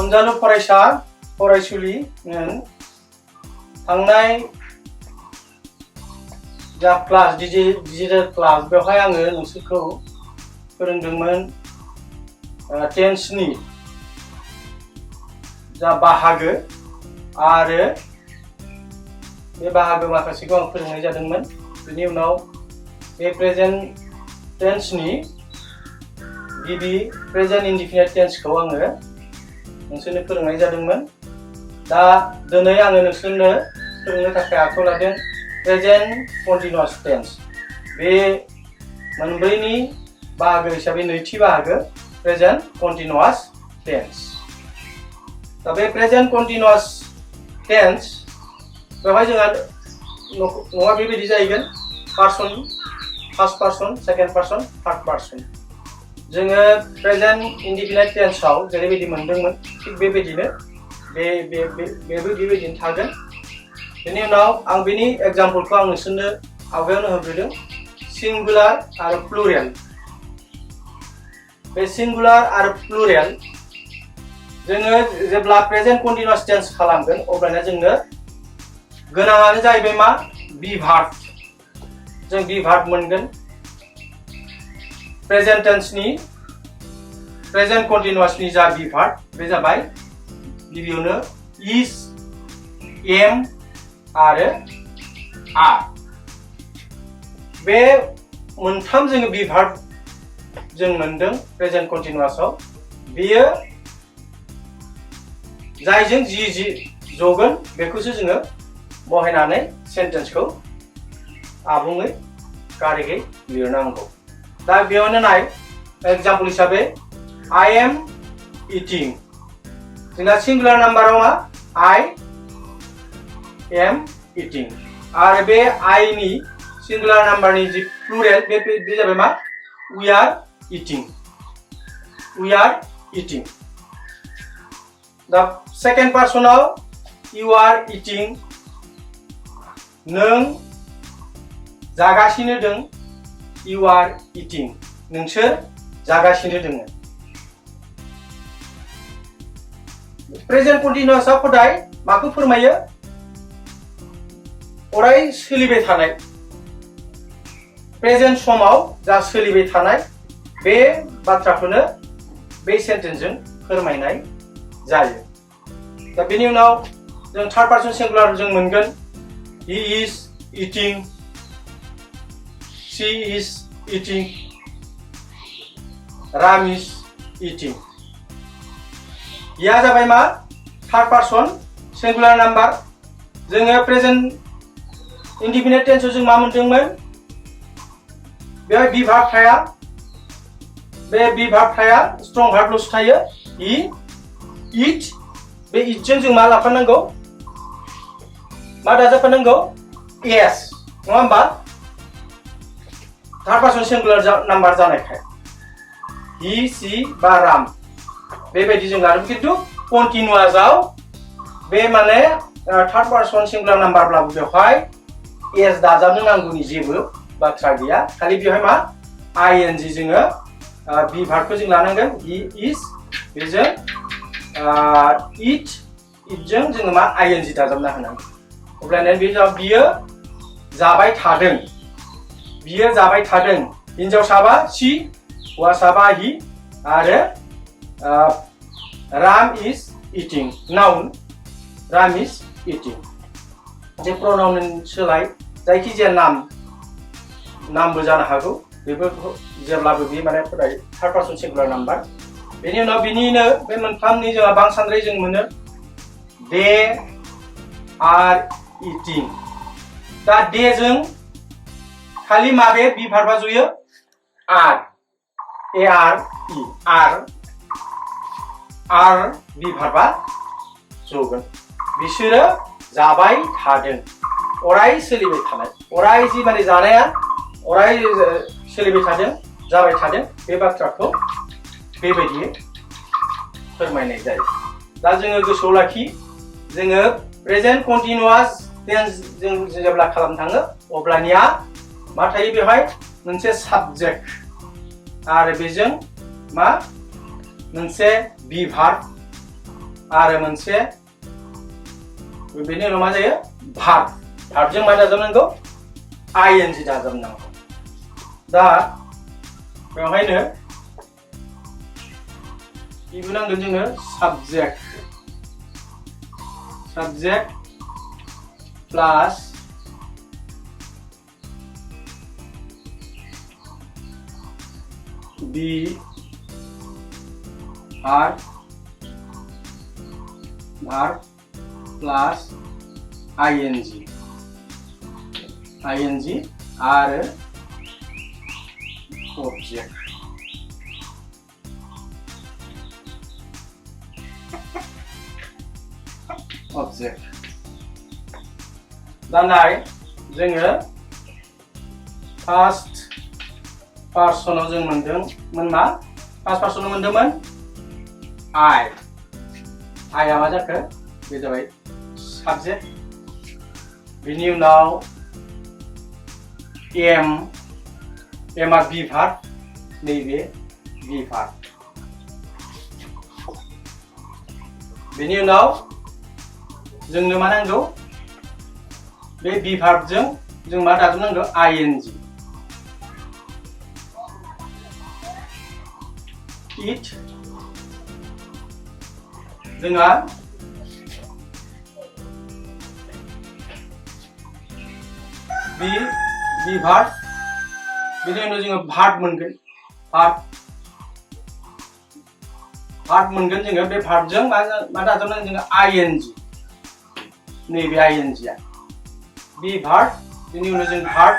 अनजालु फरायसा फरायसुलि थांनाय जा क्लास डिजिटल क्लास बेवहाय आङो नोंसोरखौ फोरोंदोंमोन टेन्सनि जा बाहागो आरो बे बाहागो माखासेखौ आं फोरोंनाय जादोंमोन। बेनि उनाव बे प्रेजेन्ट टेन्सनि गिबि प्रेजेन्ट इनडिफिनिट टेन्सखौ आङो नोंसोरनो फोरोंनाय जादोंमोन। दा दिनै आङो नोंसोरनो फोरोंनो थाखाय आखायाव लादों प्रेजेन्ट कन्टिनिउआस टेन्स। बे मोनब्रैनि बाहागो हिसाबै नैथि बाहागो प्रेजेन्ट कन्टिनिउआस टेन्स। दा बे प्रेजेन्ट कन्टिनिउआस टेन्स बेवहाय जोंहा नङा बेबायदि जाहैगोन person first person second person third person. जोङो प्रेजेन्ट इनडिफिनिट टेन्सआव जेरैबायदि मोनदोंमोन थिग बेबायदिनो बेबो बेबायदिनो थागोन। बेनि उनाव आं बेनि एग्जाम्पलखौ आं नोंसोरनो आवगायावनो होग्रोदों सिंगुलार आरो प्लुरेल। बे सिंगुलार आरो प्लुरेल जोङो जेब्ला प्रेजेन्ट कन्टिनिउआस टेन्स खालामगोन अब्लाना जोंनो गोनाङानो जाहैबाय मा बी भार्ब। जों बी भार्ब मोनगोन। प्रेजेन्ट टेन्सनि प्रेजेन्ट कन्टिनिउआसनि जा बी भार्ब बे जाबाय गिबियावनो इज एम आरो आर। बे मोनथाम जोङो बी भार्ब जों मोनदों प्रेजेन्ट कन्टिनिउआसआव। बेयो जायजों जि जगोन बेखौसो जोङो बहायनानै सेन्टेन्सखौ आबुङै कारेक्टयै लिरनांगौ। दा बेयावनो नाय एग्जाम्पल हिसाबै आई एम इटिं। जोंना सिंगुलार नाम्बाराव मा आई एम इटिं आरो बे आई नि सिंगुलार नाम्बारनि जि प्लुरेल बे जाबाय मा वी आर इटिं। वी आर इटिं। दा सेकेन्ड पार्सनाव यू आर इटिं। नों जागासिनो दं। यू आर इटिं। नोंसोर जागासिनो दङ। प्रेजेन्ट कन्टिनिउआसआ खदाय माखौ फोरमायो? अराय सोलिबाय थानाय प्रेजेन्ट समाव जा सोलिबाय थानाय बे बाथ्राखौनो बे सेन्टेन्सजों फोरमायनाय जायो। दा बेनि उनाव जों थार्ड पार्सन सिंगुलार जों मोनगोन he is eating, she is eating, Ram is eating। या जाबाय मा थार्ड पार्सन सिंगुलार नाम्बार। जोङो प्रेजेन्ट इनडिफिनिट टेन्सआव जों मा मोनदोंमोन? बेवहाय बी भार्ब थाया। बे बी भार्ब थाया स्ट्रं भार्बल'सो थायो he, eat। बे इटजों जों मा लाफानांगौ? मा दाजाबफानांगौ? एस नङा होमबा? थार्ड पार्सन सिंगुलार नाम्बार जानायखाय हि सि बा राम बेबायदि जों लादों। खिन्थु कन्टिनिउआसआव बे माने थार्ड पार्सन सिंगुलार नाम्बारब्लाबो बेवहाय एस दाजाबनो नांगौनि जेबो बाथ्रा गैया। खालि बेवहाय मा आईएनजि जोङो बी भार्बखौ जों लानांगोन हि इज बेजों इटजों जोङो मा आईएनजि दाजाबना होनांगोन। अब्लानो बियो जाबाय थादों। बियो जाबाय थादों। हिनजावसाबा सि हौवासाबा हि आरो राम इज इटिं। नाउन राम इज इटिं। जे प्रनाउन सोलाय जायखिजाया नामबो जानो हागौ। बेबो जेब्लाबो बे माने थार्ड पार्सन सिंगुलार नाम्बार। बेनि उनाव बिनिनो बे मोनथामनि जोंहा बांसानद्राय जों मोनो दे आर इटिं। दा दे जों खालि माबे बी भार्बा जयो? आर ए आर इ आर बी भार्बा जगोन। बिसोरो जाबाय थादों। अराय सोलिबाय थानाय अराय जि माने जानाया अराय सोलिबाय थादों जाबाय थादों बे बाथ्राखौ बेबायदि फोरमायनाय जायो। दा जोङो गोसोआव लाखि जोङो प्रेजेन्ट कन्टिनिउआस टेन्स जों जेब्ला खालामनो थाङो अब्लानिया मा थायो बेवहाय मोनसे साबजेक्ट आरो बेजों मा मोनसे बी भार्ब आरो मोनसे बेनि उनाव मा जायो भार्ब भार्बजों मा दाजाबनांगौ ing दाजाबनांगौ दा बेवहायनो गिबि नांगोन जोंनो subject plus be verb plus ing आरो object दा नाय जोङो फार्स्ट पार्सनाव जों मोनदोंमोन मा फार्स्ट पार्सनाव मोनदोंमोन I आ मा जाखो बे जाबाय साबजेक्ट बिनि उनाव am आ बी भार्ब नैबे बी भार्ब बिनि उनाव जोंनो मा नांगौ बे बी भार्बजों जों मा दाजाबनांगौ ing eat जोंहा बी भार्ब बिनि उनाव जोङो भार्ब मोनगोन भार्ब मोनगोन जोङो बे भार्बजों मा दाजाबनांगोन जोङो ing नैबे ing आ बी भार्ब बिनि उनाव जों भार्ब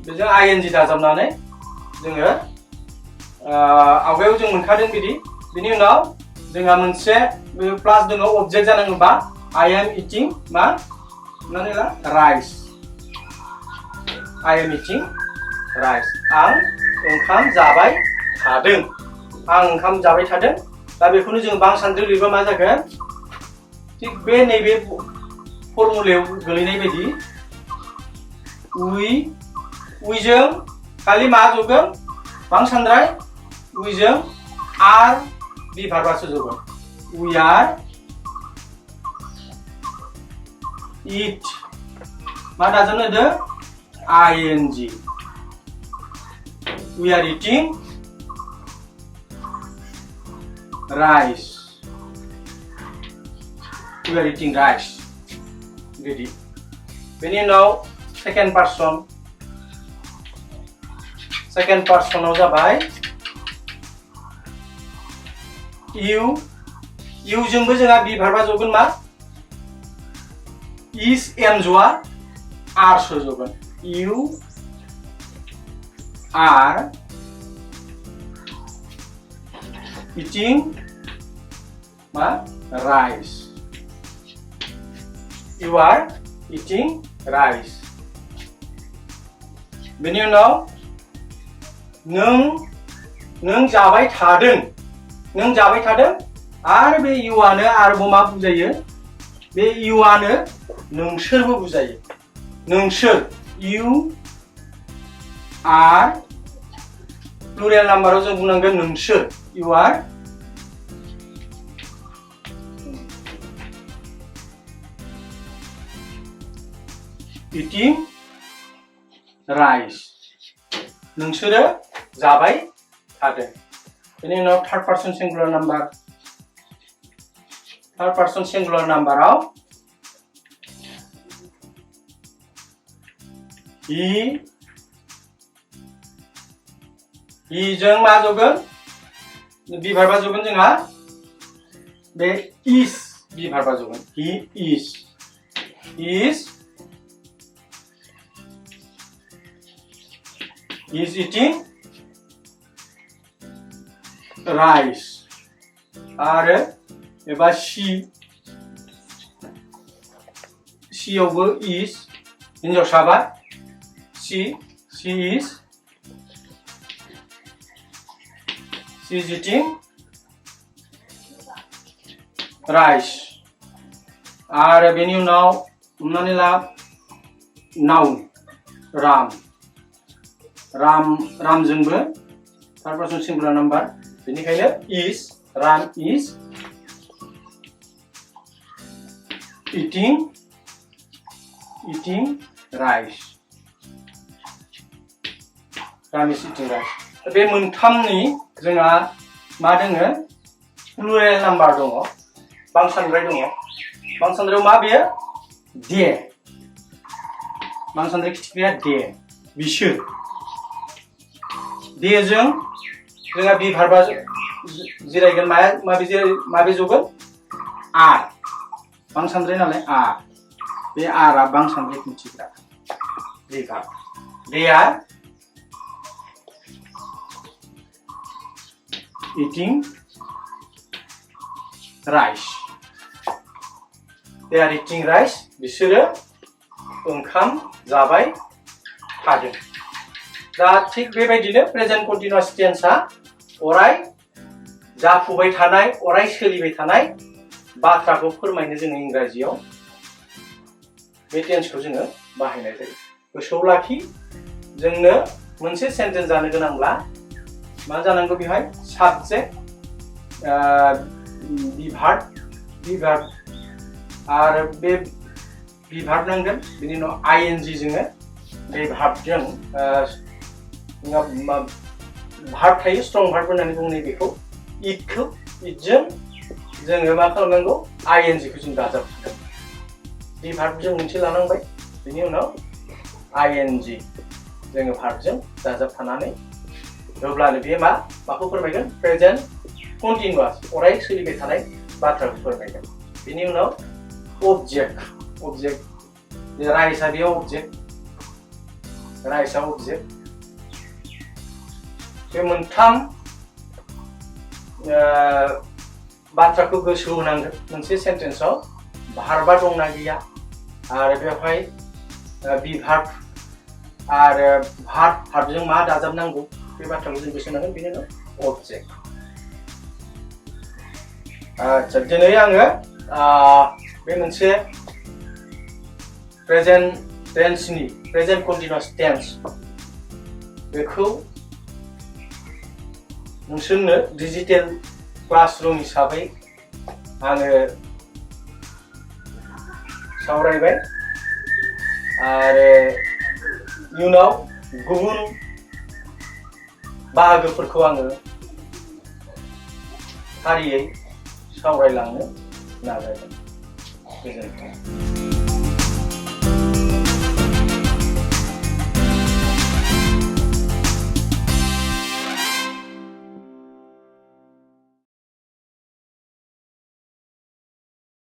बेजों ing दाजाबनानै जोङो आवगायाव जों मोनखादों बिनि उनाव जोंहा मोनसे प्लास दङ अबजेक्ट जानांगौबा I am eating मा हमनानै ला rice I am eating rice आं ओंखाम जाबाय थादों दा बेखौनो जों बांसानद्रि लिरबा मा जागोन थिग बे नैबे फर्मुलायाव गोलैनाय बायदि उइजों खालि मा जगोन बांसानद्राय उइजों R B भार्बासो जगोन we are eat मा दाजाबनो होदो ing we are eating rice बिदि बेनि उनाव सेकेन्ड पार्सनाव जाबाय you जोंबो जोंहा बी भार्बा जगोन मा is am जआ are सो जगोन you are eating मा rice you are eating rice बेनि उनाव नों जाबाय थादों आरो बे you आनो आरोबाव मा बुजायो बे you आनो नोंसोरबो बुजायो नोंसोर you are प्लुरेल नाम्बाराव जों बुंनांगोन नोंसोर you are eating rice नोंसोरो जाबाय थादों बेनि उनाव थर्ड पार्सन सिंगुलार नाम्बाराव he जों मा जगोन बी भार्बा जगोन जोंहा बे is बी भार्बा जगोन he is eating rice आरो एबा she आवबो is हिन्जावसाबा she is eating rice आरो बेनि उनाव हमनानै ला नाउन रामजोंबो थर्ड पार्सन सिंगुलार नाम्बार बेनिखायनो is Ram is eating rice. Ram is eating rice. बे मोनथामनि जोंहा मा दोङो प्लुरेल नाम्बार दङ बांसानद्राय दङ बांसानद्रायाव मा बेयो दे बांसानद्राय खिथिख्रिया दे बिसोर देजों जोंहा बि भार्बा जिरायगोन माबे जगोन आर बांसानद्राय नालाय आर बे आरआ बांसानद्राय खिथिग्रा बि भार्ब दे आर eating rice. They are eating rice. बिसोरो ओंखाम जाबाय थादों. दा थिग बेबायदिनो प्रेजेन्ट कन्टिनिउआस टेन्सआ अराय जाफुबाय थानाय अराय सोलिबाय थानाय बाथ्राखौ फोरमायनो जोङो इंराजियाव बे टेन्सखौ जोङो बाहायनाय जायो. गोसोआव लाखि जोंनो मोनसे सेन्टेन्स जानो गोनांब्ला मा जानांगौ बेहाय साबजेक्ट बिभार्ब आरो बे बिभार्ब नांगोन बिनि उनाव आईएनजी जोङो बे भार्बजों भार्ब थायो स्ट्रं भार्ब होननानै बुङो बेखौ इटजों जोङो मा खालामनांगौ आईएनजीखौ जों दाजाबनांगोन बिभार्बजों मोनसे लानांबाय बिनि उनाव आईएनजी जोङो भार्बजों दाजाबफानानै अब्लानो बेयो माखौ फोरमायगोन प्रेजेन्ट कन्टिनिउआस अराय सोलिबाय थानाय बाथ्राखौ फोरमायगोन बिनि उनाव अबजेक्ट राइसआ बेयाव अबजेक्ट बे मोनथाम बाथ्राखौ गोसोआव होनांगोन मोनसे सेन्टेन्सआव भार्बा दंना गैया आरो बेवहाय बिभार्ब आरो भार्बजों मा दाजाबनांगौ बे बाथ्राखौ जों गोसोआव होनांगोन बिनि उनाव अबजेक्ट आच्छा दिनै आङो बे मोनसे प्रेजेन्ट कन्टिनिउआस टेन्स बेखौ नोंसोरनो डिजिटेल क्लासरुम हिसाबै आङो सावरायबाय आरो इयुनाव गुबुन बाहागोफोरखौ आङो फारियै सावरायलांनो नाजागोन गोजोन्थों